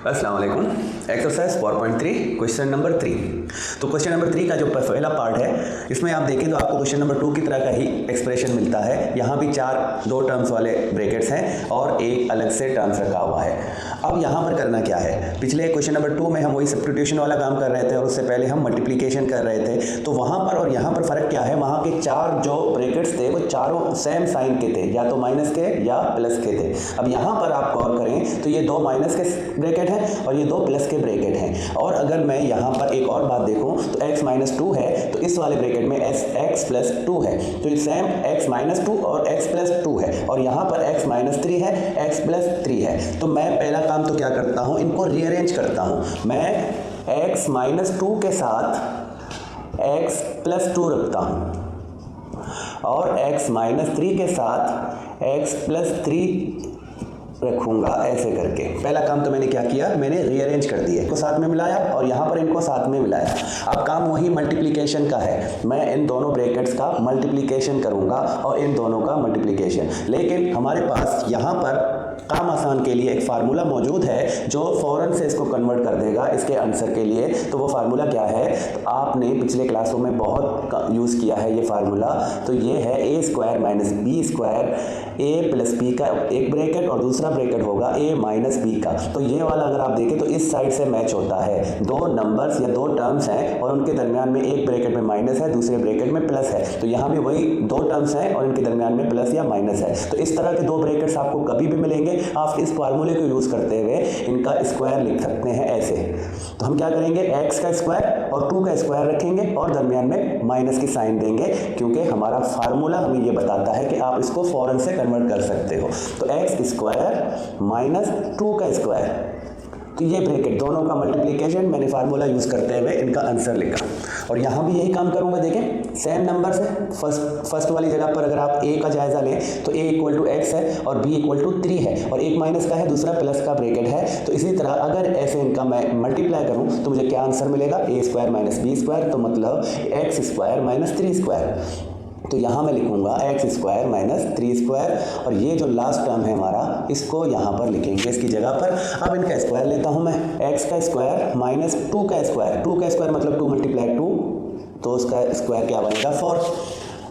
अस्सलाम वालेकुम। Exercise 4.3 question number 3। तो क्वेश्चन नंबर 3 का जो पहला पार्ट है इसमें आप देखें तो आपको क्वेश्चन नंबर 2 की तरह का ही एक्सप्रेशन मिलता है। यहाँ भी दो टर्म्स वाले ब्रैकेट्स हैं और एक अलग से टर्म्स रखा हुआ है। अब यहाँ पर करना क्या है, पिछले क्वेश्चन नंबर 2 में हम वही सब्स्टिट्यूशन वाला काम कर रहे थे और उससे पहले हम मल्टीप्लिकेशन कर रहे थे। तो वहाँ पर और यहाँ पर फ़र्क क्या है, वहाँ के चार जो ब्रैकेट्स थे वो चारों सेम साइन के थे, या तो माइनस के या प्लस के थे। अब यहाँ पर आप गौर करें तो ये दो माइनस के ब्रैकेट हैं और ये दो प्लस के ब्रैकेट हैं। और अगर मैं यहाँ पर एक और बात देखूँ तो x माइनस 2 है तो इस वाले ब्रैकेट में x प्लस 2 है, तो ये सेम x माइनस 2 और x प्लस 2 है, और यहाँ पर x माइनस 3 है, x प्लस 3 है। तो मैं पहला काम तो क्या करता हूँ, इनको रीअरेंज करता हूँ। मैं x माइनस 2 के साथ x प्लस 2 रखता हूँ और x माइनस 3 के साथ x प्लस 3 रखूंगा, ऐसे करके। पहला काम तो मैंने क्या किया, मैंने रीअरेंज कर दिया, इनको साथ में मिलाया और यहाँ पर इनको साथ में मिलाया। अब काम वही मल्टीप्लिकेशन का है, मैं इन दोनों ब्रैकेट्स का मल्टीप्लिकेशन करूंगा और इन दोनों का मल्टीप्लिकेशन। लेकिन हमारे पास यहाँ पर काम आसान के लिए एक फार्मूला मौजूद है जो फ़ौरन से इसको कन्वर्ट कर देगा इसके आंसर के लिए। तो वो फार्मूला क्या है, तो आपने पिछले क्लासों में बहुत यूज़ किया है ये फार्मूला। तो ये है a square minus B square, a plus B का एक ब्रैकेट और दूसरा ब्रैकेट होगा a माइनस बी का। तो ये वाला अगर आप देखें तो इस साइड से मैच होता है, दो नंबर्स या दो टर्म्स हैं और उनके दरमियान में एक ब्रैकेट में माइनस है, दूसरे ब्रैकेट में प्लस है। तो यहाँ भी वही दो टर्म्स हैं और इनके दरमियान में प्लस या माइनस है। तो इस तरह के दो ब्रैकेट्स आपको कभी भी मिलेंगे, आप इस फार्मूले को यूज़ करते हुए इनका स्क्वायर लिख सकते हैं ऐसे। तो हम क्या करेंगे, x का स्क्वायर और 2 का स्क्वायर रखेंगे और दरमियान में माइनस की साइन देंगे, क्योंकि हमारा फार्मूला हमें ये बताता है कि आप इसको फौरन से कन्वर्ट कर सकते हो। तो x स्क्वायर माइनस 2 का स्क्वायर, तो ये ब्रैकेट दोनों का मल्टीप्लिकेशन मैंने फार्मूला यूज़ करते हुए इनका आंसर लिखा। और यहाँ भी यही काम करूँगा। देखें सेम नंबर से फर्स्ट वाली जगह पर अगर आप a का जायज़ा लें तो a इक्वल टू x है और b इक्वल टू 3 है और एक माइनस का है, दूसरा प्लस का ब्रैकेट है। तो इसी तरह अगर ऐसे इनका मैं मल्टीप्लाई करूँ तो मुझे क्या आंसर मिलेगा, a square minus B square, तो मतलब x स्क्वायर माइनस 3 स्क्वायर। तो यहाँ मैं लिखूंगा x स्क्वायर माइनस 3 स्क्वायर और ये जो लास्ट टर्म है हमारा इसको यहाँ पर लिखेंगे इसकी जगह पर। अब इनका स्क्वायर लेता हूँ मैं, x का स्क्वायर माइनस 2 का स्क्वायर, 2 का स्क्वायर मतलब 2 मल्टीप्लाई 2, तो उसका स्क्वायर क्या बनेगा 4,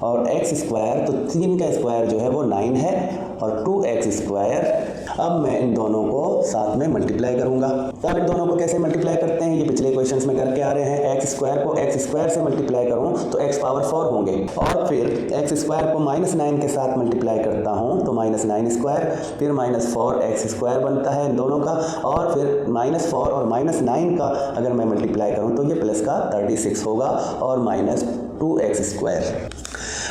और x स्क्वायर तो 3 का स्क्वायर जो है वो 9 है और 2x स्क्वायर। अब मैं इन दोनों को साथ में मल्टीप्लाई करूंगा। अब इन दोनों को कैसे मल्टीप्लाई करते हैं, ये पिछले क्वेश्चंस में करके आ रहे हैं। x स्क्वायर को x स्क्वायर से मल्टीप्लाई करूं तो x पावर 4 होंगे और फिर x स्क्वायर को माइनस 9 के साथ मल्टीप्लाई करता हूं तो माइनस 9 स्क्वायर, फिर माइनस 4x स्क्वायर बनता है इन दोनों का, और फिर माइनस 4 और माइनस 9 का अगर मैं मल्टीप्लाई करूँ तो ये प्लस का 36 होगा और माइनस 2x स्क्वायर।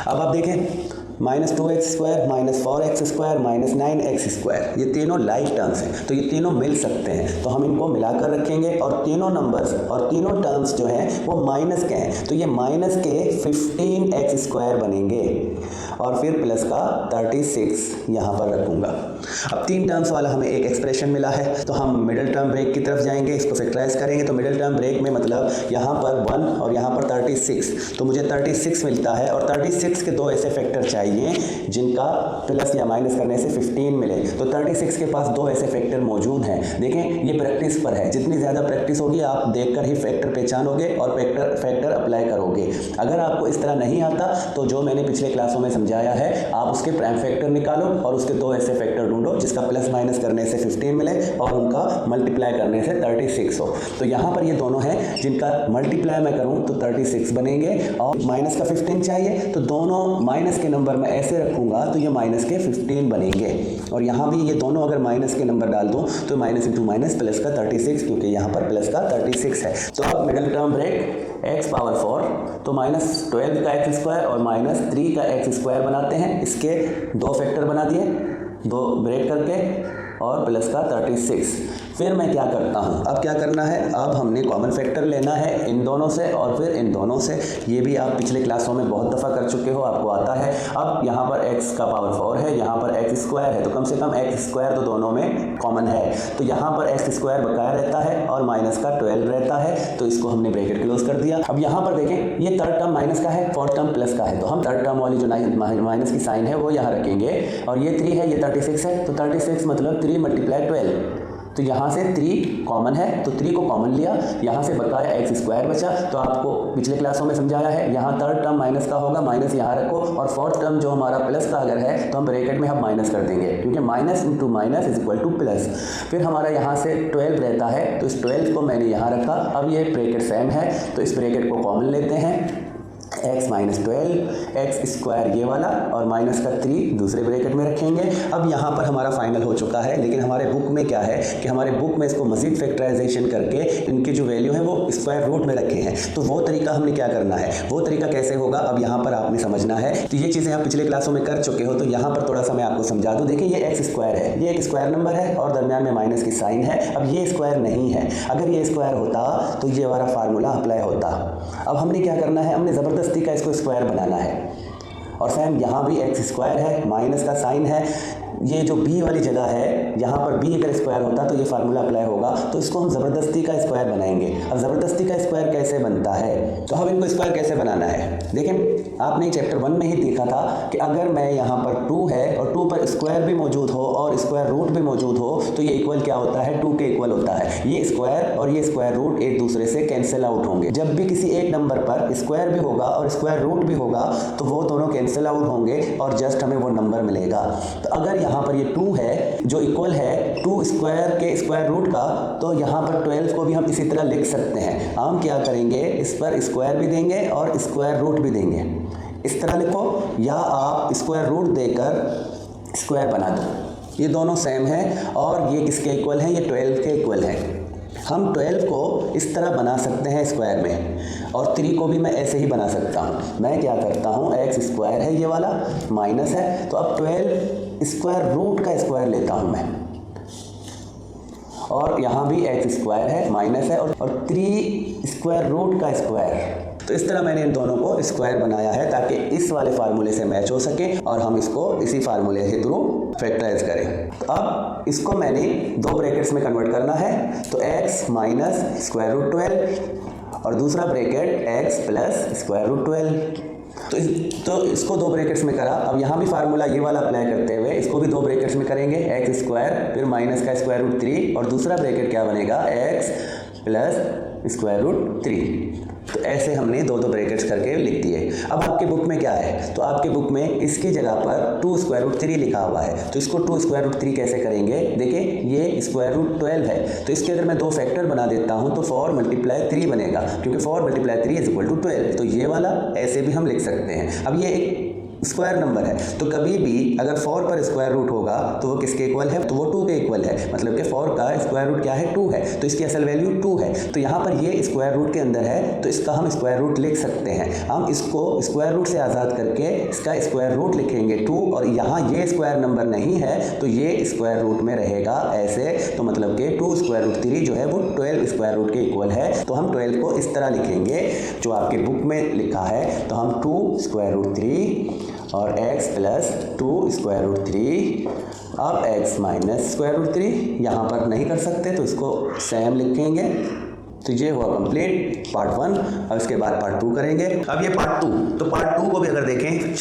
अब आप देखें minus 2x square minus 4x square minus 9x square, ये तीनों लाइक टर्म्स हैं तो ये तीनों मिल सकते हैं। तो हम इनको मिलाकर रखेंगे और तीनों नंबर्स और तीनों टर्म्स जो हैं वो माइनस के हैं, तो ये माइनस के 15x स्क्वायर बनेंगे और फिर प्लस का 36 यहाँ पर रखूँगा। अब तीन टर्म्स वाला हमें एक एक्सप्रेशन मिला है तो हम मिडिल टर्म ब्रेक की तरफ जाएंगे, इसको फैक्टराइज करेंगे। तो मिडिल टर्म ब्रेक में मतलब यहाँ पर 1 और यहाँ पर 36, तो मुझे 36 मिलता है और 36 के दो ऐसे फैक्टर चाहिए जिनका प्लस या माइनस करने से 15 मिले। तो 36 के पास दो ऐसे फैक्टर मौजूद हैं। देखें ये प्रैक्टिस पर है, जितनी ज़्यादा प्रैक्टिस होगी आप देखकर ही फैक्टर पहचानोगे और फैक्टर अप्लाई करोगे। अगर आपको इस तरह नहीं आता तो जो मैंने पिछले क्लासों में समझाया है आप उसके प्राइम फैक्टर निकालो और उसके दो ऐसे फैक्टर ढूंढो जिसका प्लस माइनस करने से 15 मिले और उनका मल्टीप्लाई करने से 36 हो। तो यहाँ पर ये दोनों हैं जिनका मल्टीप्लाई मैं करूँ तो 36 बनेंगे और माइनस का 15 चाहिए, तो दोनों माइनस के नंबर मैं ऐसे रखूंगा तो ये माइनस के 15 बनेंगे। और यहाँ भी ये दोनों अगर माइनस के नंबर डाल दूँ तो माइनस इंटू माइनस प्लस का 36, क्योंकि यहाँ पर प्लस का 36 है। तो अब middle term break x power 4 तो माइनस 12 का x स्क्वायर और माइनस 3 का x स्क्वायर बनाते हैं, इसके दो फैक्टर बना दिए, दो ब्रेक करके और प्लस का 36। फिर मैं क्या करता हूँ, अब क्या करना है, अब हमने कॉमन फैक्टर लेना है इन दोनों से और फिर इन दोनों से। ये भी आप पिछले क्लासों में बहुत दफ़ा कर चुके हो, आपको आता है। अब यहाँ पर x का पावर 4 है, यहाँ पर x स्क्वायर है, तो कम से कम x स्क्वायर तो दोनों में कॉमन है। तो यहाँ पर x स्क्वायर बकाया रहता है और माइनस का 12 रहता है, तो इसको हमने ब्रैकेट क्लोज कर दिया। अब यहाँ पर देखें ये थर्ड टर्म माइनस का है, फोर्थ टर्म प्लस का है, तो हम थर्ड टर्म वाली जो माइनस की साइन है वो यहाँ रखेंगे। और ये 3 है, ये 36 है, तो 36 मतलब 3 मल्टीप्लाई 12, तो यहाँ से 3 कॉमन है, तो 3 को कॉमन लिया, यहाँ से बकाया एक्स स्क्वायर बचा। तो आपको पिछले क्लासों में समझाया है, यहाँ थर्ड टर्म माइनस का होगा, माइनस यहाँ रखो, और फोर्थ टर्म जो हमारा प्लस का अगर है तो हम ब्रैकेट में हम माइनस कर देंगे, क्योंकि minus into minus is equal two plus. फिर हमारा यहाँ से 12 रहता है, तो इस 12 को मैंने यहाँ रखा। अब ये ब्रैकेट सेम है, तो इस ब्रैकेट को कॉमन लेते हैं, x माइनस 12 एक्स स्क्वायर ये वाला, और माइनस का 3 दूसरे ब्रैकेट में रखेंगे। अब यहाँ पर हमारा फाइनल हो चुका है, लेकिन हमारे बुक में क्या है कि हमारे बुक में इसको मजीद फैक्टराइजेशन करके इनकी जो वैल्यू है वो स्क्वायर रूट में रखे हैं। तो वो तरीका हमने क्या करना है, वो तरीका कैसे होगा, अब यहाँ पर आपने समझना है। तो ये चीज़ें आप पिछले क्लासों में कर चुके हो, तो यहाँ पर थोड़ा सा मैं आपको समझा दूँ। देखिए ये एक्स स्क्वायर है, ये एक स्क्वायर नंबर है और दरमियान में माइनस की साइन है। अब ये स्क्वायर नहीं है, अगर ये स्क्वायर होता तो ये हमारा फार्मूला अप्लाई होता। अब हमने क्या करना है, हमने ज़बरदस्ती का इसको स्क्वायर बनाना है। और सेम यहाँ भी एक्स स्क्वायर है, माइनस का साइन है, ये जो b वाली जगह है यहाँ पर b अगर स्क्वायर होता तो ये फार्मूला अप्लाई होगा। तो इसको हम ज़बरदस्ती का स्क्वायर बनाएंगे। अब ज़बरदस्ती का स्क्वायर कैसे बनता है, तो हम इनको स्क्वायर कैसे बनाना है, देखें आपने चैप्टर 1 में ही देखा था कि अगर मैं यहाँ पर 2 है और 2 पर स्क्वायर भी मौजूद हो और स्क्वायर रूट भी मौजूद हो तो ये इक्वल क्या होता है, 2 के इक्वल होता है। ये स्क्वायर और ये स्क्वायर रूट एक दूसरे से कैंसिल आउट होंगे। जब भी किसी एक नंबर पर स्क्वायर भी होगा और स्क्वायर रूट भी होगा तो वो दोनों कैंसिल आउट होंगे और जस्ट हमें वो नंबर मिलेगा। तो अगर यहाँ पर ये 2 है जो इक्वल है 2 स्क्वायर के स्क्वायर रूट का, तो यहाँ पर 12 को भी हम इसी तरह लिख सकते हैं। हम क्या करेंगे, इस पर स्क्वायर भी देंगे और स्क्वायर रूट भी देंगे, इस तरह लिखो, या आप स्क्वायर रूट देकर स्क्वायर बना दो। ये दोनों सेम है और ये किसके इक्वल हैं, ये 12 के इक्वल है। हम 12 को इस तरह बना सकते हैं स्क्वायर में, और 3 को भी मैं ऐसे ही बना सकता हूँ। मैं क्या करता हूँ, एक्स स्क्वायर है ये वाला, माइनस है, तो अब 12 स्क्वायर रूट का स्क्वायर लेता हूँ मैं, और यहाँ भी एक्स स्क्वायर है, माइनस है, और 3 स्क्वायर रूट का स्क्वायर। तो इस तरह मैंने इन दोनों को स्क्वायर बनाया है ताकि इस वाले फार्मूले से मैच हो सके और हम इसको इसी फार्मूले के थ्रू फैक्टराइज करें। तो अब इसको मैंने 2 ब्रैकेट्स में कन्वर्ट करना है, तो x माइनस स्क्वायर रूट 12 और दूसरा bracket x plus square root 12। तो इसको 2 ब्रैकेट्स में करा। अब यहाँ भी फार्मूला ये वाला अप्लाई करते हुए इसको भी 2 ब्रैकेट्स में करेंगे, एक्स स्क्वायर फिर माइनस का स्क्वायर रूट 3 और दूसरा ब्रैकेट क्या बनेगा, एक्स प्लस स्क्वायर रूट 3। तो ऐसे हमने 2 ब्रैकेट्स करके लिख दिए। अब आपके बुक में क्या है, तो आपके बुक में इसकी जगह पर 2 स्क्वायर रूट 3 लिखा हुआ है, तो इसको 2 स्क्वायर रूट 3 कैसे करेंगे, देखिए ये स्क्वायर रूट 12 है, तो इसके अगर मैं 2 फैक्टर बना देता हूँ तो 4 मल्टीप्लाई 3 बनेगा, क्योंकि 4 मल्टीप्लाई 3 इज इक्वल टू 12। तो ये वाला ऐसे भी हम लिख सकते हैं। अब ये एक स्क्वायर नंबर है, तो कभी भी अगर 4 पर स्क्वायर रूट होगा तो वो किसके इक्वल है, तो वो 2 के इक्वल है, मतलब कि 4 का स्क्वायर रूट क्या है, 2 है, तो इसकी असल वैल्यू 2 है। तो यहाँ पर ये स्क्वायर रूट के अंदर है तो इसका हम स्क्वायर रूट लिख सकते हैं। हम इसको स्क्वायर रूट से आज़ाद करके इसका स्क्वायर रूट लिखेंगे 2, और यहाँ ये स्क्वायर नंबर नहीं है तो ये स्क्वायर रूट में रहेगा ऐसे, तो मतलब कि 2 स्क्वायर रूट 3 जो है वो 12 स्क्वायर रूट के इक्वल है। तो हम 12 को इस तरह लिखेंगे जो आपके बुक में लिखा है, तो हम 2 स्क्वायर रूट 3 और x प्लस 2 स्क्वायर रूट 3, अब x माइनस स्क्वायर रूट 3 यहाँ पर नहीं कर सकते तो इसको सेम लिखेंगे। तो ये हुआ कंप्लीट पार्ट 1। अब इसके बाद पार्ट 2 करेंगे। अब ये पार्ट 2, तो पार्ट 2 को भी अगर देखें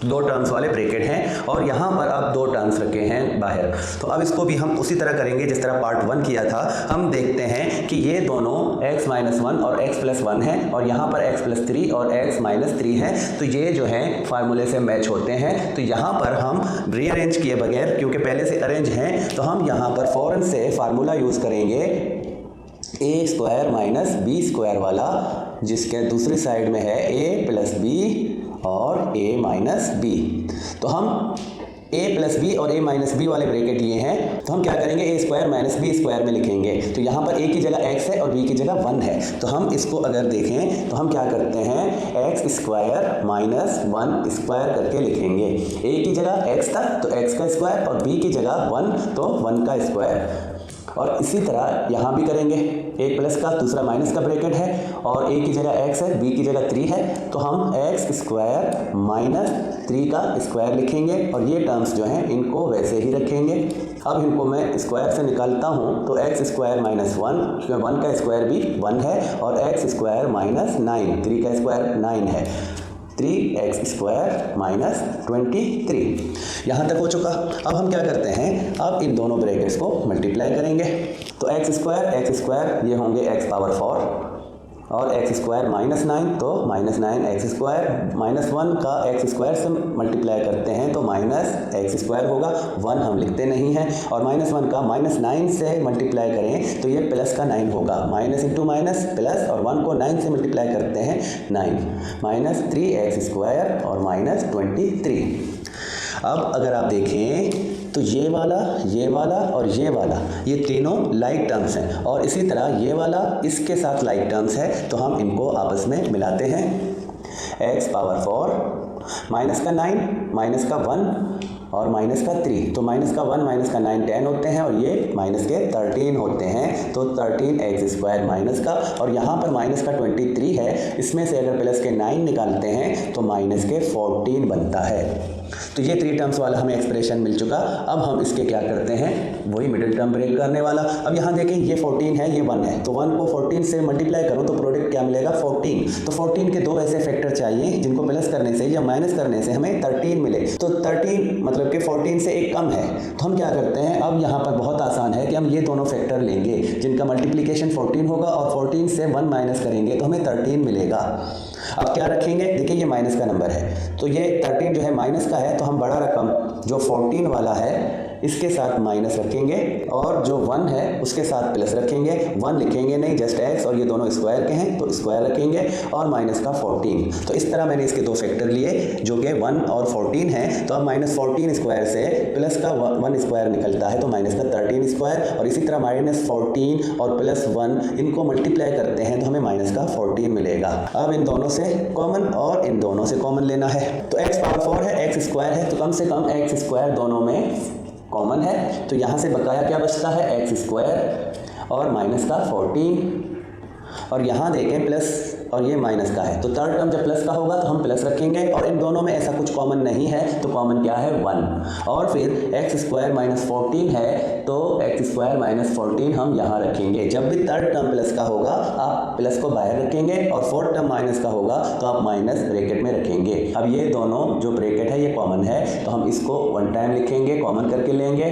2 टर्म्स वाले ब्रैकेट हैं और यहाँ पर अब 2 टर्म्स रखे हैं बाहर, तो अब इसको भी हम उसी तरह करेंगे जिस तरह पार्ट 1 किया था। हम देखते हैं कि ये दोनों x माइनस 1 और x प्लस 1 है और यहाँ पर x प्लस 3 और x माइनस 3 है, तो ये जो है फार्मूले से मैच होते हैं। तो यहाँ पर हम रीअरेंज किए बगैर, क्योंकि पहले से अरेंज हैं, तो हम यहाँ पर फ़ौरन से फार्मूला यूज़ करेंगे a square minus B square वाला, जिसके दूसरी साइड में है a प्लस बी और a माइनस बी। तो हम a प्लस बी और a माइनस बी वाले ब्रैकेट लिए हैं, तो हम क्या करेंगे, a square minus B square में लिखेंगे। तो यहाँ पर a की जगह x है और b की जगह 1 है, तो हम इसको अगर देखें तो हम क्या करते हैं, x स्क्वायर माइनस 1 स्क्वायर करके लिखेंगे। a की जगह x था तो x का स्क्वायर और b की जगह 1 तो 1 का स्क्वायर। और इसी तरह यहाँ भी करेंगे, एक प्लस का दूसरा माइनस का ब्रैकेट है और a की जगह x है, b की जगह 3 है, तो हम x स्क्वायर माइनस 3 का स्क्वायर लिखेंगे और ये टर्म्स जो हैं इनको वैसे ही रखेंगे। अब इनको मैं स्क्वायर से निकालता हूँ तो x स्क्वायर माइनस 1, उसमें 1 का स्क्वायर भी 1 है, और x स्क्वायर माइनस 9, 3 का स्क्वायर 9 है। 3x² minus 23। यहाँ तक हो चुका। अब हम क्या करते हैं, अब इन दोनों ब्रैकेट्स को मल्टीप्लाई करेंगे। तो x² ये होंगे x पावर 4 और x² माइनस 9, तो माइनस 9x², माइनस 1 का x² से मल्टीप्लाई करते हैं तो माइनस x² होगा, 1 हम लिखते नहीं हैं, और माइनस 1 का माइनस 9 से मल्टीप्लाई करें तो ये प्लस का 9 होगा, माइनस इंटू माइनस प्लस, और 1 को 9 से मल्टीप्लाई करते हैं 9, माइनस 3x² और माइनस 23। अब अगर आप देखें तो ये वाला और ये वाला, ये तीनों लाइक टर्म्स हैं, और इसी तरह ये वाला इसके साथ लाइक टर्म्स है, तो हम इनको आपस में मिलाते हैं। x पावर 4 माइनस का 9 माइनस का 1 और माइनस का 3, तो माइनस का 1 माइनस का 9 10 होते हैं, और ये माइनस के 13 होते हैं, तो 13x² माइनस का, और यहाँ पर माइनस का 23 है, इसमें से अगर प्लस के 9 निकालते हैं तो माइनस के 14 बनता है। तो ये 3 टर्म्स वाला हमें एक्सप्रेशन मिल चुका। अब हम इसके क्या करते हैं, वही मिडिल टर्म ब्रेक करने वाला। अब यहाँ देखें ये 14 है, ये 1 है, तो 1 को 14 से मल्टीप्लाई करूँ तो प्रोडक्ट क्या मिलेगा 14। तो 14 के दो ऐसे फैक्टर चाहिए जिनको प्लस करने से या माइनस करने से हमें 13 मिले। तो 13 मतलब कि 14 से एक कम है, तो हम क्या करते हैं, अब यहाँ पर बहुत आसान है कि हम ये दोनों फैक्टर लेंगे जिनका मल्टीप्लिकेशन 14 होगा, और 14 से 1 माइनस करेंगे तो हमें 13 मिलेगा। अब क्या रखेंगे, देखिए ये माइनस का नंबर है, तो ये 13 जो है माइनस का है, तो हम बड़ा रकम जो 14 वाला है इसके साथ माइनस रखेंगे, और जो 1 है उसके साथ प्लस रखेंगे। 1 लिखेंगे नहीं, जस्ट x, और ये दोनों स्क्वायर के हैं तो स्क्वायर रखेंगे, और माइनस का 14। तो इस तरह मैंने इसके दो फैक्टर लिए जो कि 1 और 14 हैं। तो अब माइनस 14 स्क्वायर से प्लस का 1 स्क्वायर निकलता है, तो माइनस का 13 स्क्वायर, और इसी तरह माइनस 14 और प्लस 1 इनको मल्टीप्लाई करते हैं तो हमें माइनस का 14 मिलेगा। अब इन दोनों से कॉमन और इन दोनों से कॉमन लेना है, तो x पावर 4 है, x² है, तो कम से कम x² दोनों में कॉमन है, तो यहाँ से बकाया क्या बचता है x² और माइनस का 14, और यहाँ देखें प्लस और ये माइनस का है, तो थर्ड टर्म जब प्लस का होगा तो हम प्लस रखेंगे, और इन दोनों में ऐसा कुछ कॉमन नहीं है, तो कॉमन क्या है 1, और फिर x² माइनस 14 है, तो x² माइनस 14 हम यहाँ रखेंगे। जब भी थर्ड टर्म प्लस का होगा आप प्लस को बाहर रखेंगे, और फोर्थ टर्म माइनस का होगा तो आप माइनस ब्रैकेट में रखेंगे। अब ये दोनों जो ब्रैकेट है ये कॉमन है, तो हम इसको 1 टाइम लिखेंगे, कॉमन करके लेंगे,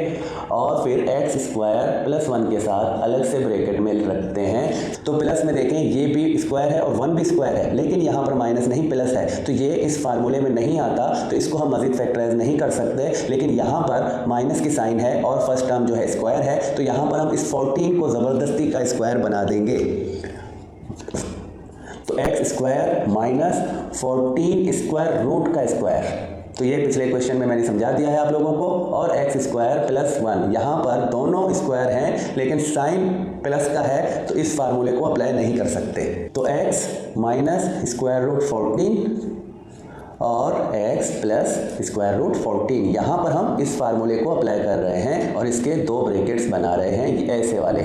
और फिर x² प्लस 1 के साथ अलग से ब्रैकेट में रखते हैं। तो प्लस में देखें ये भी स्क्वायर है और 1 भी स्क्वायर है, लेकिन यहाँ पर माइनस नहीं प्लस है, तो ये इस फार्मूले में नहीं आता, तो इसको हम मजीद फैक्टराइज नहीं कर सकते। लेकिन यहाँ पर माइनस की साइन है और फर्स्ट टर्म जो है स्क्वायर है, तो यहाँ पर हम इस 14 को ज़बरदस्ती का स्क्वायर बना देंगे। तो x² माइनस 14 स्क्वायर रूट का स्क्वायर, तो ये पिछले क्वेश्चन में मैंने समझा दिया है आप लोगों को। और x² प्लस 1, यहाँ पर दोनों स्क्वायर हैं लेकिन साइन प्लस का है, तो इस फार्मूले को अप्लाई नहीं कर सकते। तो x माइनस स्क्वायर रूट 14 और x प्लस स्क्वायर रूट 14, यहाँ पर हम इस फार्मूले को अप्लाई कर रहे हैं और इसके दो ब्रैकेट्स बना रहे हैं ऐसे वाले,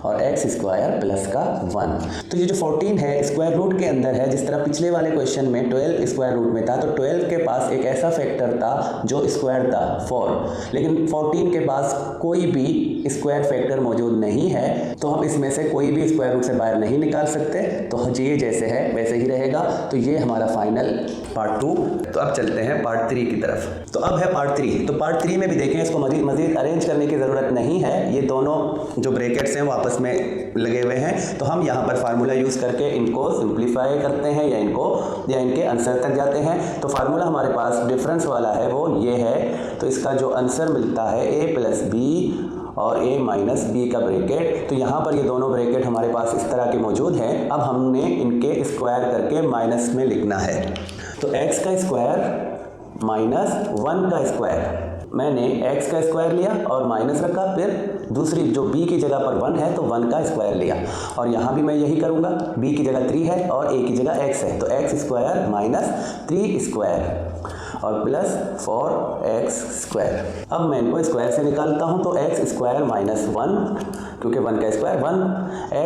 और x² प्लस का 1। तो ये जो 14 है स्क्वायर रूट के अंदर है, जिस तरह पिछले वाले क्वेश्चन में 12 स्क्वायर रूट में था, तो 12 के पास एक ऐसा फैक्टर था जो स्क्वायर था 4, लेकिन 14 के पास कोई भी स्क्वायर फैक्टर मौजूद नहीं है, तो हम इसमें से कोई भी स्क्वायर रूट से बाहर नहीं निकाल सकते, तो ये जैसे है वैसे ही रहेगा। तो ये हमारा फाइनल पार्ट 2। तो अब चलते हैं पार्ट 3 की तरफ। तो अब है पार्ट 3। तो पार्ट 3 में भी देखें, इसको मजीद अरेंज करने की ज़रूरत नहीं है, ये दोनों जो ब्रैकेट्स हैं वो आपस में लगे हुए हैं, तो हम यहाँ पर फार्मूला यूज़ करके इनको सिंप्लीफाई करते हैं या इनके आंसर तक जाते हैं। तो फार्मूला हमारे पास डिफरेंस वाला है वो ये है, तो इसका जो आंसर मिलता है a प्लस बी और a माइनस बी का ब्रैकेट। तो यहाँ पर ये दोनों ब्रैकेट हमारे पास इस तरह के मौजूद हैं। अब हमने इनके स्क्वायर करके माइनस में लिखना है। तो x का स्क्वायर माइनस 1 का स्क्वायर, मैंने x का स्क्वायर लिया और माइनस रखा, फिर दूसरी जो b की जगह पर 1 है तो 1 का स्क्वायर लिया, और यहाँ भी मैं यही करूँगा, b की जगह 3 है और a की जगह x है, तो x² माइनस 3 स्क्वायर और प्लस 4x²। अब मैं इनको स्क्वायर से निकालता हूँ, तो x² माइनस 1, क्योंकि 1 का स्क्वायर 1,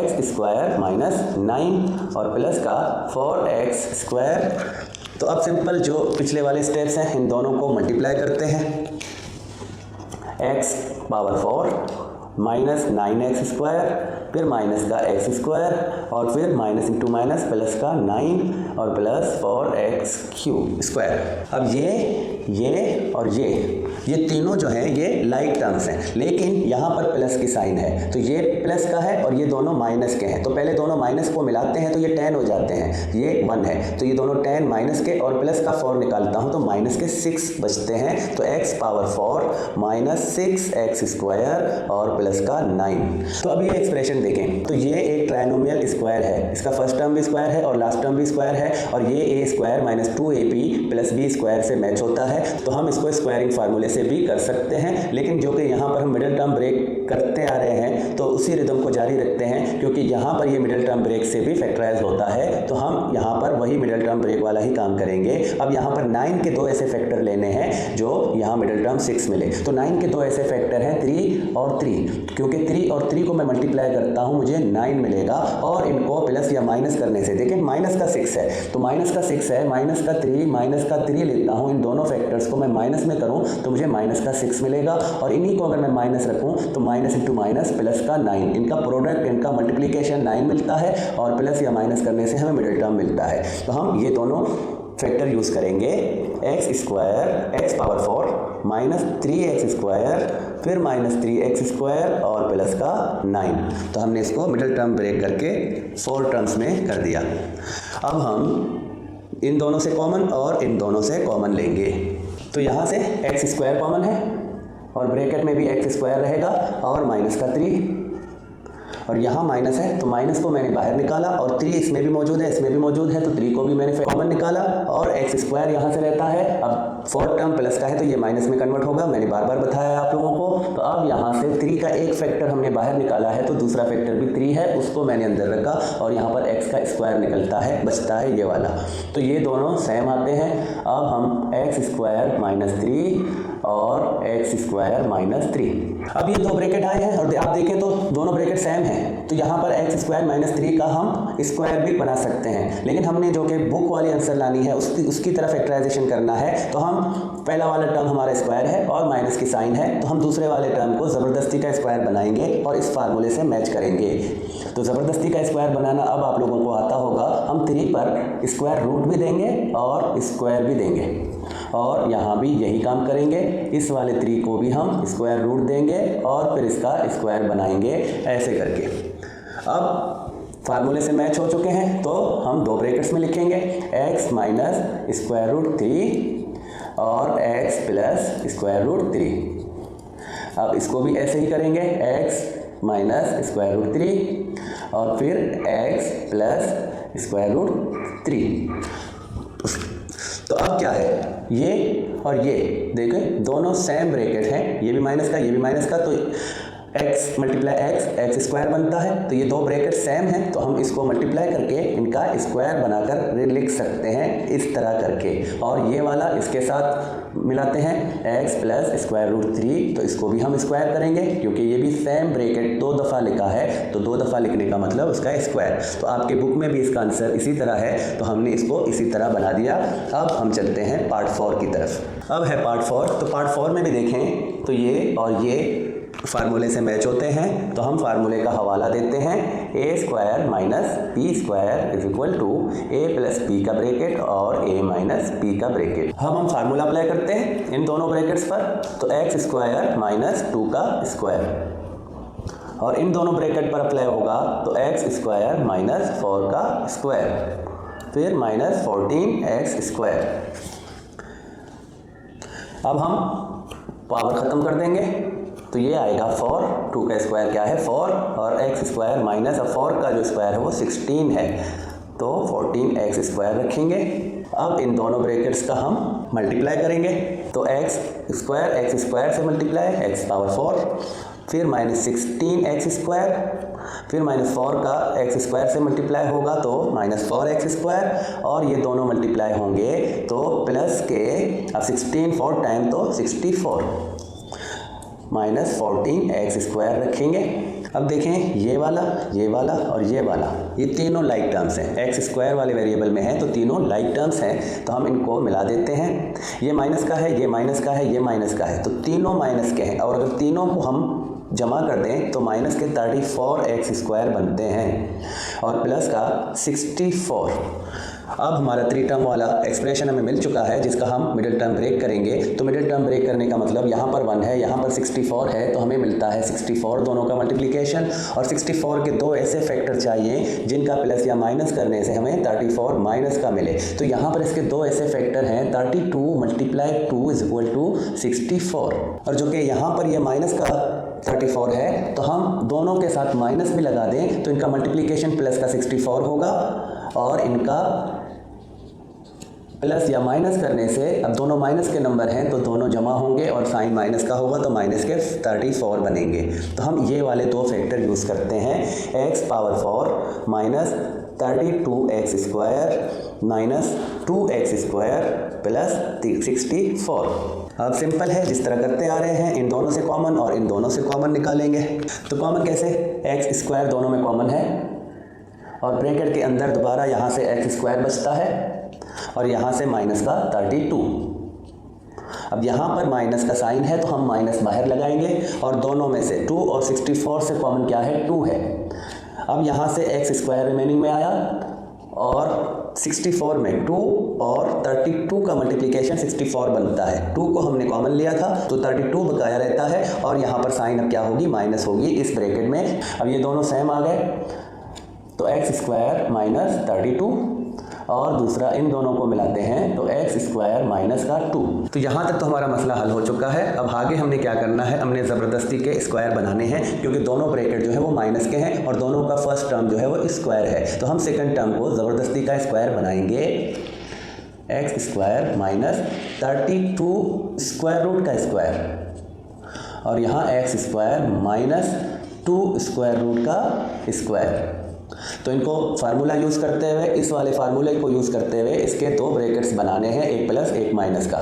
x² माइनस 9 और प्लस का 4x²। तो अब सिंपल जो पिछले वाले स्टेप्स हैं इन दोनों को मल्टीप्लाई करते हैं। x पावर 4 माइनस 9x² फिर माइनस का एक्स स्क्वायर और फिर माइनस इंटू माइनस प्लस का 9 और प्लस 4x³ स्क्वायर। अब ये और ये तीनों जो हैं ये लाइक टर्म्स हैं, लेकिन यहाँ पर प्लस की साइन है, तो ये प्लस का है और ये दोनों माइनस के हैं। तो पहले दोनों माइनस को मिलाते हैं तो ये 10 हो जाते हैं, ये 1 है, तो ये दोनों 10 माइनस के और प्लस का 4 निकालता हूँ तो माइनस के 6 बचते हैं। तो x⁴ माइनस 6x² और प्लस का 9। तो अब ये एक्सप्रेशन देखें, तो ये एक ट्राइनोमियल स्क्वायर है, इसका फर्स्ट टर्म भी स्क्वायर है और लास्ट टर्म भी स्क्वायर है, और ये a² minus 2ab plus b² से मैच होता है। तो हम इसको स्क्वायरिंग फार्मूले से भी कर सकते हैं, लेकिन जो कि यहाँ पर हम मिडिल टर्म ब्रेक करते आ रहे हैं तो उसी रिदम को जारी रखते हैं, क्योंकि यहाँ पर ये मिडिल टर्म ब्रेक से भी फैक्टराइज होता है, तो हम यहाँ पर वही मिडिल टर्म ब्रेक वाला ही काम करेंगे। अब यहाँ पर 9 के 2 ऐसे फैक्टर लेने हैं जो यहाँ मिडिल टर्म 6 मिले। तो 9 के 2 ऐसे फैक्टर हैं 3 और 3, क्योंकि 3 और 3 को मैं मल्टीप्लाई करता हूँ मुझे 9 मिलेगा, और इनको प्लस या माइनस करने से, देखिए माइनस का 6 है तो माइनस का 6 है, माइनस का 3 लेता हूँ, इन दोनों फैक्टर्स को मैं माइनस में करूँ तो मुझे माइनस का 6 मिलेगा, और इन्हीं को अगर मैं माइनस रखूँ तो माइनस इंटू माइनस प्लस का 9, इनका प्रोडक्ट, इनका मल्टीप्लिकेशन 9 मिलता है, और प्लस या माइनस करने से हमें मिडिल टर्म मिलता है। तो हम ये दोनों फैक्टर यूज़ करेंगे, x² माइनस 3x² फिर माइनस 3x² और प्लस का 9। तो हमने इसको मिडिल टर्म ब्रेक करके 4 टर्म्स में कर दिया। अब हम इन दोनों से कॉमन और इन दोनों से कॉमन लेंगे, तो यहाँ से x² कॉमन है और ब्रैकेट में भी x² रहेगा और माइनस का 3, और यहाँ माइनस है तो माइनस को मैंने बाहर निकाला, और 3 इसमें भी मौजूद है, इसमें भी मौजूद है, तो 3 को भी मैंने कॉमन निकाला, और x² यहाँ से रहता है। अब 4 टर्म प्लस का है तो ये माइनस में कन्वर्ट होगा, मैंने बार बार बताया आप लोगों को। तो अब यहाँ से 3 का एक फैक्टर हमने बाहर निकाला है, तो दूसरा फैक्टर भी 3 है, उसको मैंने अंदर रखा, और यहाँ पर x का स्क्वायर निकलता है, बचता है ये वाला। तो ये दोनों सेम आते हैं। अब हम x² माइनस 3 और x² माइनस 3, अब ये दो ब्रैकेट आए हैं और आप देखें तो दोनों ब्रैकेट सेम हैं, तो यहाँ पर x² माइनस 3 का हम स्क्वायर भी बना सकते हैं, लेकिन हमने जो कि बुक वाली आंसर लानी है उसकी तरफ फैक्टराइजेशन करना है। तो हम पहला वाला टर्म हमारा स्क्वायर है और माइनस की साइन है, तो हम दूसरे वाले टर्म को ज़बरदस्ती का स्क्वायर बनाएंगे और इस फार्मूले से मैच करेंगे। तो ज़बरदस्ती का स्क्वायर बनाना अब आप लोगों को आता होगा, हम 3 पर स्क्वायर रूट भी देंगे और स्क्वायर भी देंगे, और यहाँ भी यही काम करेंगे, इस वाले 3 को भी हम स्क्वायर रूट देंगे और फिर इसका स्क्वायर बनाएंगे, ऐसे करके। अब फार्मूले से मैच हो चुके हैं, तो हम 2 ब्रैकेट्स में लिखेंगे x माइनस स्क्वायर रूट 3 और x प्लस स्क्वायर रूट 3। अब इसको भी ऐसे ही करेंगे, x माइनस स्क्वायर रूट 3 और फिर x प्लस स्क्वायर रूट 3। तो अब क्या है, ये और ये देखें दोनों सेम ब्रैकेट हैं, ये भी माइनस का ये भी माइनस का, तो x मल्टीप्लाई x स्क्वायर बनता है। तो ये 2 ब्रैकेट सेम हैं, तो हम इसको मल्टीप्लाई करके इनका स्क्वायर बनाकर लिख सकते हैं इस तरह करके, और ये वाला इसके साथ मिलाते हैं x प्लस स्क्वायर रूट 3, तो इसको भी हम स्क्वायर करेंगे क्योंकि ये भी सेम ब्रैकेट 2 दफ़ा लिखा है, तो 2 दफ़ा लिखने का मतलब उसका स्क्वायर। तो आपके बुक में भी इसका आंसर इसी तरह है, तो हमने इसको इसी तरह बना दिया। अब हम चलते हैं पार्ट 4 की तरफ। अब है पार्ट 4, तो पार्ट 4 में भी देखें तो ये और ये फार्मूले से मैच होते हैं, तो हम फार्मूले का हवाला देते हैं, a² minus p² is equal to a plus p का ब्रैकेट और a माइनस p का ब्रैकेट। हम फार्मूला अप्लाई करते हैं इन दोनों ब्रैकेट्स पर, तो x² माइनस 2 का स्क्वायर, और इन दोनों ब्रैकेट पर अप्लाई होगा तो x² माइनस 4 का स्क्वायर, फिर माइनस 14x²। अब हम पावर ख़त्म कर देंगे, तो ये आएगा 4, 2 का स्क्वायर क्या है 4, और x² माइनस 4 का जो स्क्वायर है वो 16 है, तो 14x² रखेंगे। अब इन दोनों ब्रैकेट्स का हम मल्टीप्लाई करेंगे, तो x² से मल्टीप्लाई x⁴, फिर माइनस 16x², फिर माइनस 4 का x² से मल्टीप्लाई होगा तो माइनस 4x², और ये दोनों मल्टीप्लाई होंगे तो प्लस के, अब 16 4 टाइम तो 64, माइनस 14x² रखेंगे। अब देखें ये वाला और ये वाला, ये तीनों लाइक टर्म्स हैं, x² वाले वेरिएबल में है तो तीनों लाइक टर्म्स हैं, तो हम इनको मिला देते हैं। ये माइनस का है, ये माइनस का है, ये माइनस का है, तो तीनों माइनस के हैं, और अगर तीनों को हम जमा कर दें तो माइनस के 34x² बनते हैं और प्लस का 64। अब हमारा 3 टर्म वाला एक्सप्रेशन हमें मिल चुका है जिसका हम मिडिल टर्म ब्रेक करेंगे। तो मिडिल टर्म ब्रेक करने का मतलब यहाँ पर 1 है, यहाँ पर 64 है, तो हमें मिलता है 64 दोनों का मल्टीप्लिकेशन। और 64 के 2 ऐसे फैक्टर चाहिए जिनका प्लस या माइनस करने से हमें 34 माइनस का मिले। तो यहाँ पर इसके 2 ऐसे फैक्टर हैं, 32 × 2 = 64। और जो कि यहाँ पर ये माइनस का 34 है तो हम दोनों के साथ माइनस भी लगा दें तो इनका मल्टीप्लिकेशन प्लस का 64 होगा और इनका प्लस या माइनस करने से, अब दोनों माइनस के नंबर हैं तो दोनों जमा होंगे और साइन माइनस का होगा तो माइनस के 34 बनेंगे। तो हम ये वाले 2 फैक्टर यूज़ करते हैं, x⁴ minus 32x² minus 2x² plus 64। अब सिंपल है, जिस तरह करते आ रहे हैं, इन दोनों से कॉमन और इन दोनों से कॉमन निकालेंगे। तो कॉमन कैसे, x² दोनों में कॉमन है और ब्रैकेट के अंदर दोबारा यहाँ से x² बचता है और यहाँ से माइनस का 32। अब यहाँ पर माइनस का साइन है तो हम माइनस बाहर लगाएंगे और दोनों में से 2 और 64 से कॉमन क्या है, 2 है। अब यहाँ से x² रिमेनिंग में आया और 64 में 2 और 32 का मल्टीप्लिकेशन 64 बनता है। 2 को हमने कॉमन लिया था तो 32 बकाया रहता है और यहाँ पर साइन अब क्या होगी, माइनस होगी इस ब्रैकेट में। अब ये दोनों सेम आ गए तो x² माइनस 32 और दूसरा इन दोनों को मिलाते हैं तो x² माइनस का 2। तो यहाँ तक तो हमारा मसला हल हो चुका है। अब आगे हमने क्या करना है, हमने ज़बरदस्ती के स्क्वायर बनाने हैं क्योंकि दोनों ब्रैकेट जो है वो माइनस के हैं और दोनों का फर्स्ट टर्म जो है वो स्क्वायर है। तो हम सेकंड टर्म को ज़बरदस्ती का स्क्वायर बनाएंगे, x² माइनस 32 स्क्वायर रूट का स्क्वायर और यहाँ x² माइनस 2 स्क्वायर रूट का स्क्वायर। तो इनको फार्मूला यूज़ करते हुए, इस वाले फार्मूले को यूज़ करते हुए इसके 2 ब्रैकेट्स बनाने हैं, एक प्लस एक माइनस का,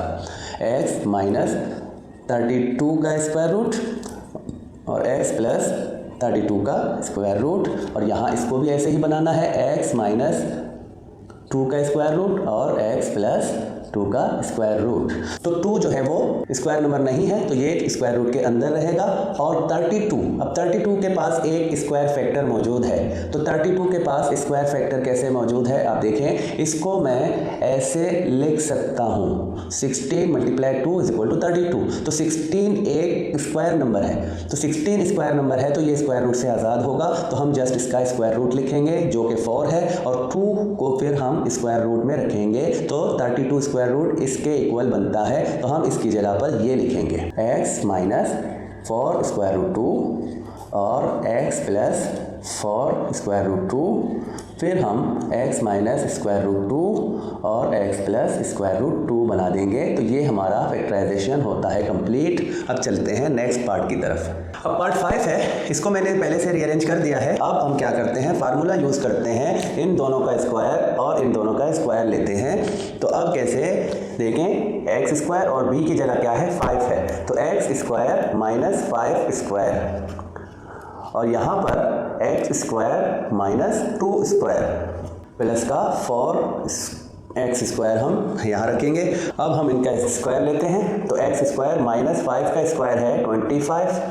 x माइनस 32 का स्क्वायर रूट और x प्लस 32 का स्क्वायर रूट। और यहाँ इसको भी ऐसे ही बनाना है, x माइनस 2 का स्क्वायर रूट और x प्लस 2 का स्क्वायर रूट। तो 2 जो है वो स्क्वायर नंबर नहीं है तो ये स्क्वायर रूट के अंदर रहेगा। और 32, अब 32 के पास एक स्क्वायर फैक्टर मौजूद है। तो 32 के पास स्क्वायर फैक्टर कैसे मौजूद है, आप देखें, इसको मैं ऐसे लिख सकता हूँ, 16 × 2 = 32। तो 16 एक स्क्वायर नंबर है, तो 16 स्क्वायर नंबर है तो ये स्क्वायर रूट से आज़ाद होगा। तो हम जस्ट इसका स्क्वायर रूट लिखेंगे जो कि 4 है और 2 को फिर हम स्क्वायर रूट में रखेंगे तो 32 स्क्वायर रूट इसके इक्वल बनता है। तो हम इसकी जगह पर ये लिखेंगे, x माइनस 4 स्क्वायर रूट 2 और x प्लस 4 स्क्वायर रूट 2, फिर हम x माइनस स्क्वायर रूट 2 और x प्लस स्क्वायर रूट 2 बना देंगे। तो ये हमारा फैक्टराइजेशन होता है कंप्लीट। अब चलते हैं नेक्स्ट पार्ट की तरफ। अब पार्ट 5 है, इसको मैंने पहले से रीअरेंज कर दिया है। अब हम क्या करते हैं, फार्मूला यूज़ करते हैं, इन दोनों का स्क्वायर और इन दोनों का स्क्वायर लेते हैं। तो अब कैसे देखें, x² और b की जगह क्या है, 5 है, तो x² माइनस 5 स्क्वायर और यहाँ पर x² माइनस 2 स्क्वायर प्लस का 4x² हम यहाँ रखेंगे। अब हम इनका स्क्वायर लेते हैं तो x² माइनस 5 का स्क्वायर है 25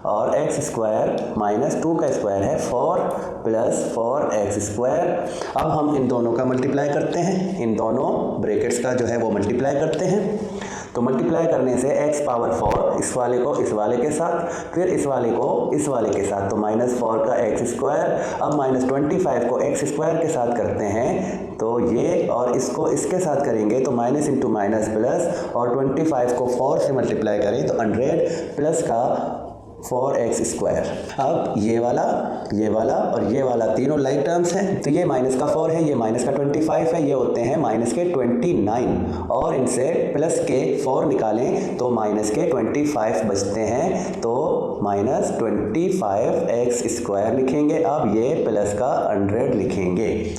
और x² माइनस 2 का स्क्वायर है 4 प्लस 4x²। अब हम इन दोनों का मल्टीप्लाई करते हैं, इन दोनों ब्रैकेट्स का जो है वो मल्टीप्लाई करते हैं। तो मल्टीप्लाई करने से x⁴ इस वाले को इस वाले के साथ, फिर इस वाले को इस वाले के साथ, तो -4 का x²। अब -25 को x² के साथ करते हैं तो ये, और इसको इसके साथ करेंगे तो माइनस इंटू माइनस प्लस, और 25 को 4 से मल्टीप्लाई करें तो 100 प्लस का 4x²। अब ये वाला और ये वाला तीनों लाइक टर्म्स हैं, तो ये माइनस का 4 है, ये माइनस का 25 है, ये होते हैं माइनस के 29 और इनसे प्लस के 4 निकालें तो माइनस के 25 बचते हैं, तो -25x² लिखेंगे। अब ये प्लस का 100 लिखेंगे।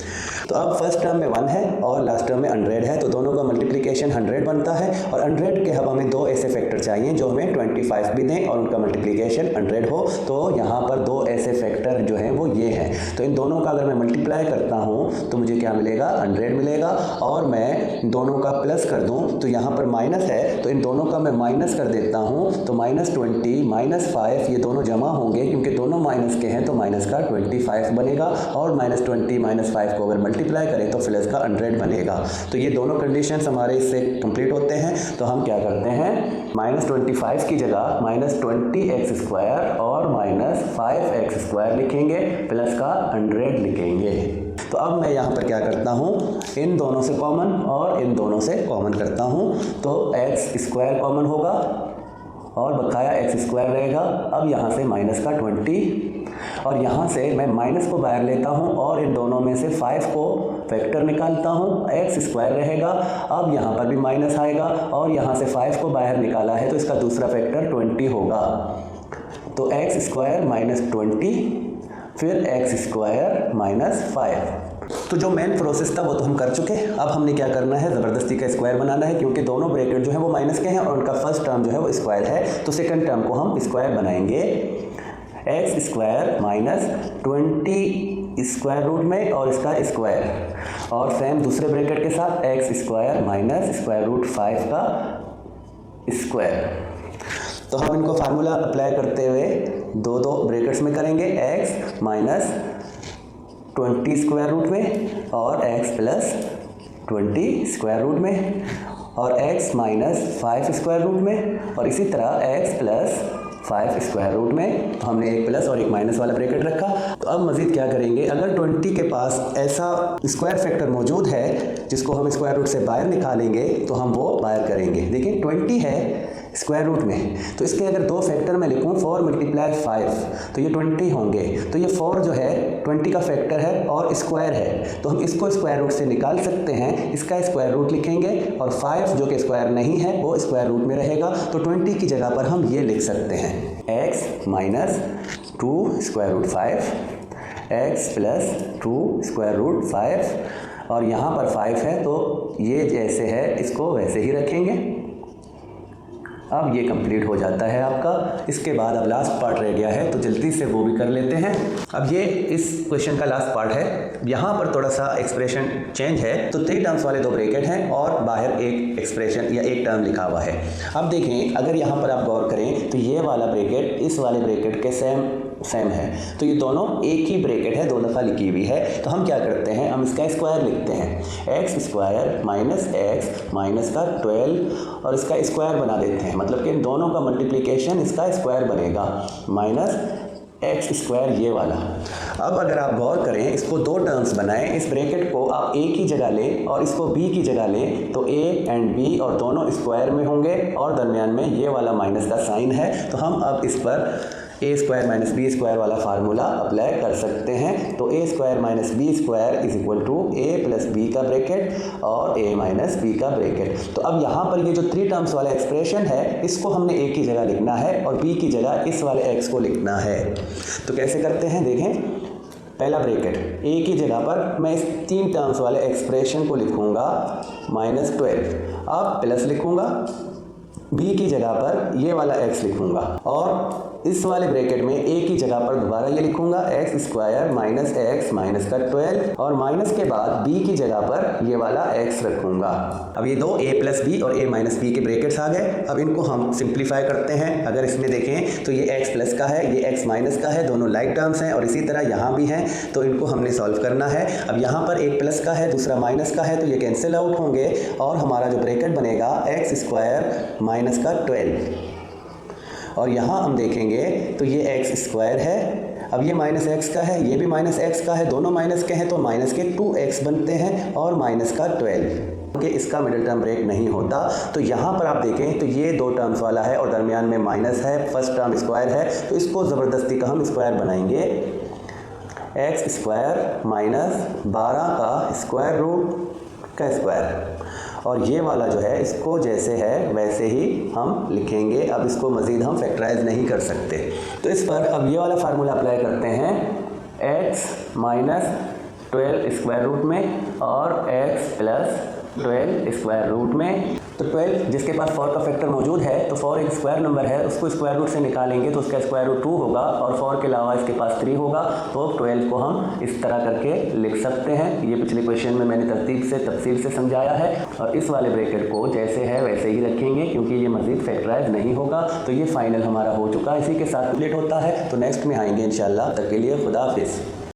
तो अब फर्स्ट टर्म में 1 है और लास्ट टर्म में 100 है, तो दोनों का मल्टीप्लिकेशन 100 बनता है और 100 के अब हमें दो ऐसे फैक्टर चाहिए जो हमें 25 भी दें और उनका मल्टीप्लिकेशन 100 हो। तो यहाँ पर दो ऐसे फैक्टर जो हैं वो ये हैं, तो इन दोनों का अगर मैं मल्टीप्लाई करता हूँ तो मुझे क्या मिलेगा, 100 मिलेगा। और मैं दोनों का प्लस कर दूँ तो यहाँ पर माइनस है, तो इन दोनों का मैं माइनस कर देता हूँ, तो -20 -5 ये दोनों जमा होंगे क्योंकि दोनों माइनस के हैं, तो माइनस का 25 बनेगा और -20 -5 को अगर मल्टीप्लाई करें तो प्लस का 100 बनेगा। तो ये दोनों कंडीशंस हमारे इससे कंप्लीट होते हैं। तो हम क्या करते हैं, -25 की जगह -20x² और -5x² लिखेंगे, प्लस का 100 लिखेंगे। तो अब मैं यहाँ पर क्या करता हूँ, इन दोनों से कॉमन और इन दोनों से कॉमन करता हूँ, तो x² कॉमन होगा और बकाया x² रहेगा। अब यहाँ से माइनस का 20 और यहाँ से मैं माइनस को बाहर लेता हूँ और इन दोनों में से 5 को फैक्टर निकालता हूँ, x² रहेगा। अब यहाँ पर भी माइनस आएगा और यहाँ से 5 को बाहर निकाला है तो इसका दूसरा फैक्टर 20 होगा। तो x² -20 फिर x² -5। तो जो मेन प्रोसेस था वो तो हम कर चुके। अब हमने क्या करना है, ज़बरदस्ती का स्क्वायर बनाना है क्योंकि दोनों ब्रैकेट जो है वो माइनस के हैं और उनका फर्स्ट टर्म जो है वो स्क्वायर है। तो सेकंड टर्म को हम स्क्वायर बनाएंगे, x² -20 स्क्वायर रूट में और इसका स्क्वायर, और सेम दूसरे ब्रैकेट के साथ x² -√5 का स्क्वायर। तो हम इनको फार्मूला अप्लाई करते हुए दो ब्रैकेट्स में करेंगे, x -20 स्क्वायर रूट में और x +20 स्क्वायर रूट में और x -5 स्क्वायर रूट में और इसी तरह x +5 स्क्वायर रूट में। तो हमने एक प्लस और एक माइनस वाला ब्रैकेट रखा। तो अब मज़ीद क्या करेंगे, अगर 20 के पास ऐसा स्क्वायर फैक्टर मौजूद है जिसको हम स्क्वायर रूट से बाहर निकालेंगे तो हम वो बाहर करेंगे। देखिए 20 है स्क्वायर रूट में, तो इसके अगर दो फैक्टर मैं लिखूँ 4 × 5 तो ये 20 होंगे। तो ये 4 जो है 20 का फैक्टर है और स्क्वायर है, तो हम इसको स्क्वायर रूट से निकाल सकते हैं, इसका स्क्वायर रूट लिखेंगे और 5 जो कि स्क्वायर नहीं है वो स्क्वायर रूट में रहेगा। तो 20 की जगह पर हम ये लिख सकते हैं, x -2 square root 5 x +2 square root 5 और यहाँ पर 5 है तो ये जैसे है इसको वैसे ही रखेंगे। अब ये कंप्लीट हो जाता है आपका। इसके बाद अब लास्ट पार्ट रह गया है तो जल्दी से वो भी कर लेते हैं। अब ये इस क्वेश्चन का लास्ट पार्ट है। यहाँ पर थोड़ा सा एक्सप्रेशन चेंज है, तो 3 टर्म्स वाले 2 ब्रैकेट हैं और बाहर एक एक्सप्रेशन या एक टर्म लिखा हुआ है। अब देखें, अगर यहाँ पर आप गौर करें तो ये वाला ब्रैकेट इस वाले ब्रैकेट के सेम है, तो ये दोनों एक ही ब्रैकेट है, 2 दफ़ा लिखी हुई है। तो हम क्या करते हैं, हम इसका स्क्वायर लिखते हैं, x² -x माइनस का 12 और इसका स्क्वायर बना देते हैं, मतलब कि इन दोनों का मल्टीप्लिकेशन इसका स्क्वायर बनेगा -x² ये वाला। अब अगर आप गौर करें, इसको 2 टर्म्स बनाएं, इस ब्रैकेट को आप a की जगह लें और इसको b की जगह लें, तो a एंड b और दोनों स्क्वायर में होंगे और दरमियान में ये वाला माइनस का साइन है। तो हम अब इस पर a² - b² वाला फार्मूला अप्लाई कर सकते हैं। तो a² - b² = a + b का ब्रैकेट और a - b का ब्रैकेट। तो अब यहाँ पर ये जो 3 टर्म्स वाला एक्सप्रेशन है इसको हमने a की जगह लिखना है और b की जगह इस वाले x को लिखना है। तो कैसे करते हैं, देखें, पहला ब्रैकेट a की जगह पर मैं इस 3 टर्म्स वाले एक्सप्रेशन को लिखूँगा -12, अब प्लस लिखूँगा, b की जगह पर ये वाला x लिखूँगा और इस वाले ब्रैकेट में a की जगह पर दोबारा ये लिखूंगा x² -x माइनस का 12 और माइनस के बाद b की जगह पर ये वाला x रखूंगा। अब ये दो a + b और a - b के ब्रैकेट्स आ गए। अब इनको हम सिंप्लीफाई करते हैं। अगर इसमें देखें तो ये x प्लस का है, ये x माइनस का है, दोनों लाइक टर्म्स हैं और इसी तरह यहाँ भी हैं, तो इनको हमने सॉल्व करना है। अब यहाँ पर एक प्लस का है, दूसरा माइनस का है, तो ये कैंसिल आउट होंगे और हमारा जो ब्रैकेट बनेगा x² - 12 और यहाँ हम देखेंगे तो ये x² है। अब ये -x का है, ये भी -x का है, दोनों माइनस के हैं तो माइनस के 2x बनते हैं और माइनस का 12 कि इसका मिडिल टर्म ब्रेक नहीं होता। तो यहाँ पर आप देखें तो ये 2 टर्म्स वाला है और दरमियान में माइनस है, फर्स्ट टर्म स्क्वायर है, तो इसको ज़बरदस्ती का हम स्क्वायर बनाएंगे, x² -12 का स्क्वायर रूट का स्क्वायर और ये वाला जो है इसको जैसे है वैसे ही हम लिखेंगे। अब इसको मज़ीद हम फैक्टराइज नहीं कर सकते, तो इस पर अब ये वाला फार्मूला अप्लाई करते हैं, x 12 स्क्वायर रूट में और x प्लस 12 स्क्वायर रूट में। तो 12 जिसके पास 4 का फैक्टर मौजूद है तो 4 एक स्क्वायर नंबर है, उसको स्क्वायर रूट से निकालेंगे तो उसका स्क्वायर रूट 2 होगा और 4 के अलावा इसके पास 3 होगा। तो 12 को हम इस तरह करके लिख सकते हैं। ये पिछले क्वेश्चन में मैंने तफसील से समझाया है और इस वाले ब्रैकेट को जैसे है वैसे ही रखेंगे क्योंकि ये मज़ीद फैक्टराइज नहीं होगा। तो ये फाइनल हमारा हो चुका है, इसी के साथ कंप्लीट होता है। तो नेक्स्ट में आएंगे इंशाल्लाह। तब तक के लिए खुदा हाफिज़।